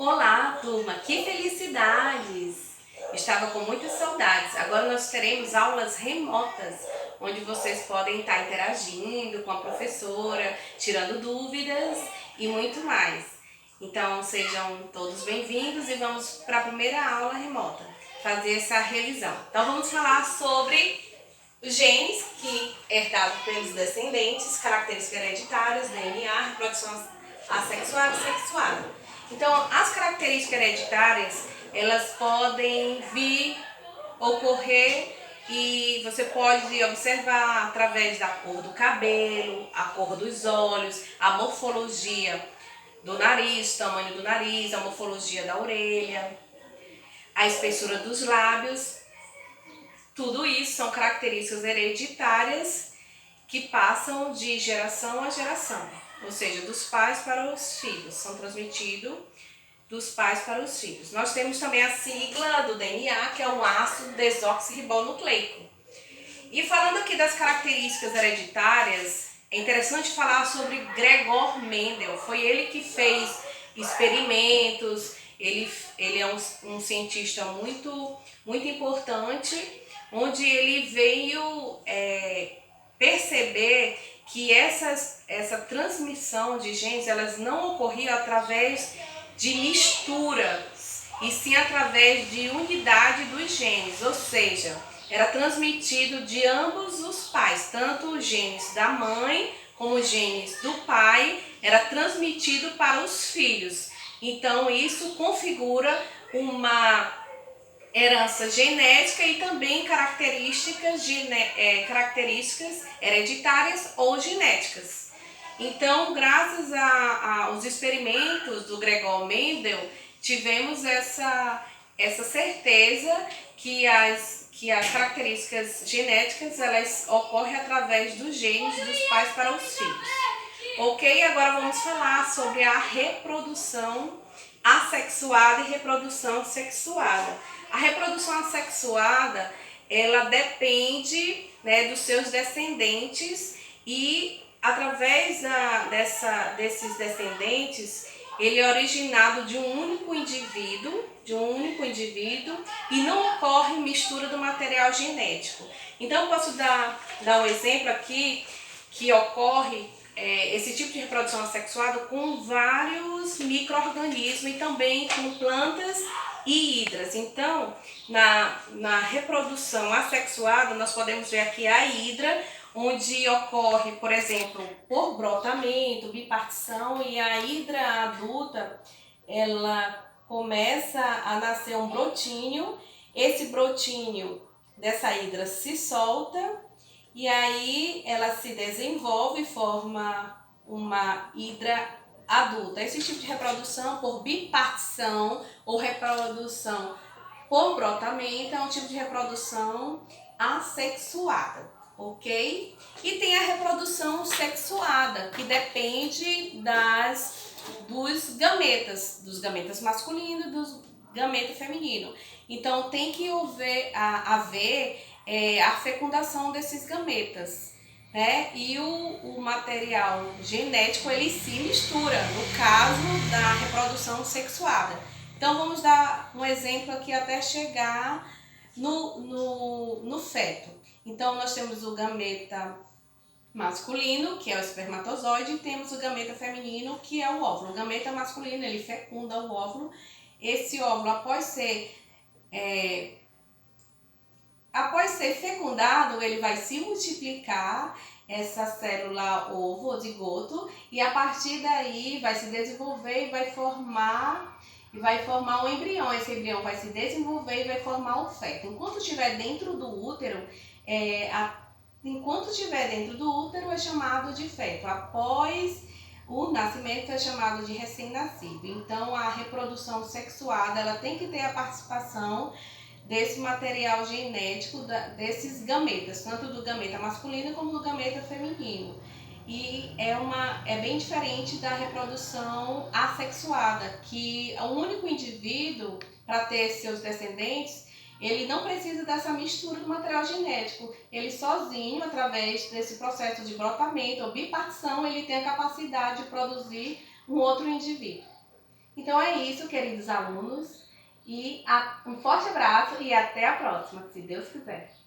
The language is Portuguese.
Olá, turma, que felicidades! Estava com muitas saudades. Agora nós teremos aulas remotas, onde vocês podem estar interagindo com a professora, tirando dúvidas e muito mais. Então sejam todos bem-vindos e vamos para a primeira aula remota, fazer essa revisão. Então vamos falar sobre os genes que herdados pelos descendentes, características hereditárias, DNA, reprodução assexuada e sexuada. Então, as características hereditárias, elas podem vir, ocorrer e você pode observar através da cor do cabelo, a cor dos olhos, a morfologia do nariz, tamanho do nariz, a morfologia da orelha, a espessura dos lábios. Tudo isso são características hereditárias que passam de geração a geração, ou seja, dos pais para os filhos, são transmitidos dos pais para os filhos. Nós temos também a sigla do DNA, que é o ácido desoxirribonucleico. E falando aqui das características hereditárias, é interessante falar sobre Gregor Mendel. Foi ele que fez experimentos, ele é um cientista muito importante, onde ele veio perceber que essa transmissão de genes, elas não ocorriam através de mistura, e sim através de unidade dos genes, ou seja, era transmitido de ambos os pais, tanto os genes da mãe como os genes do pai, era transmitido para os filhos. Então isso configura uma herança genética e também características hereditárias ou genéticas. Então, graças aos experimentos do Gregor Mendel, tivemos essa certeza que as características genéticas elas ocorrem através dos genes dos pais para os filhos. Ok? Agora vamos falar sobre a reprodução assexuada e reprodução sexuada. A reprodução assexuada, ela depende, dos seus descendentes e através desses descendentes, ele é originado de um único indivíduo e não ocorre mistura do material genético. Então, eu posso dar um exemplo aqui que ocorre esse tipo de reprodução assexuada com vários micro-organismos e também com plantas e hidras. Então, na reprodução assexuada, nós podemos ver aqui a hidra, onde ocorre, por exemplo, por brotamento, bipartição, e a hidra adulta, ela começa a nascer um brotinho, esse brotinho dessa hidra se solta, e aí ela se desenvolve e forma uma hidra adulta. Esse tipo de reprodução por bipartição ou reprodução por brotamento é um tipo de reprodução assexuada, ok? E tem a reprodução sexuada, que depende dos gametas masculinos e dos gametas femininos. Então tem que haver a fecundação desses gametas, né? E o material genético ele se mistura no caso da reprodução sexuada. Então vamos dar um exemplo aqui até chegar no feto. Então nós temos o gameta masculino, que é o espermatozoide, e temos o gameta feminino, que é o óvulo. O gameta masculino ele fecunda o óvulo. Esse óvulo, após ser fecundado, ele vai se multiplicar, essa célula ovo ou zigoto, e a partir daí vai se desenvolver e vai formar um embrião. Esse embrião vai se desenvolver e vai formar o feto. Enquanto estiver dentro do útero, é chamado de feto. Após o nascimento é chamado de recém-nascido. Então, a reprodução sexuada ela tem que ter a participação desse material genético desses gametas, tanto do gameta masculino como do gameta feminino. E é bem diferente da reprodução assexuada, que o único indivíduo, para ter seus descendentes, ele não precisa dessa mistura do material genético. Ele sozinho, através desse processo de brotamento ou bipartição, ele tem a capacidade de produzir um outro indivíduo. Então é isso, queridos alunos, e um forte abraço e até a próxima, se Deus quiser.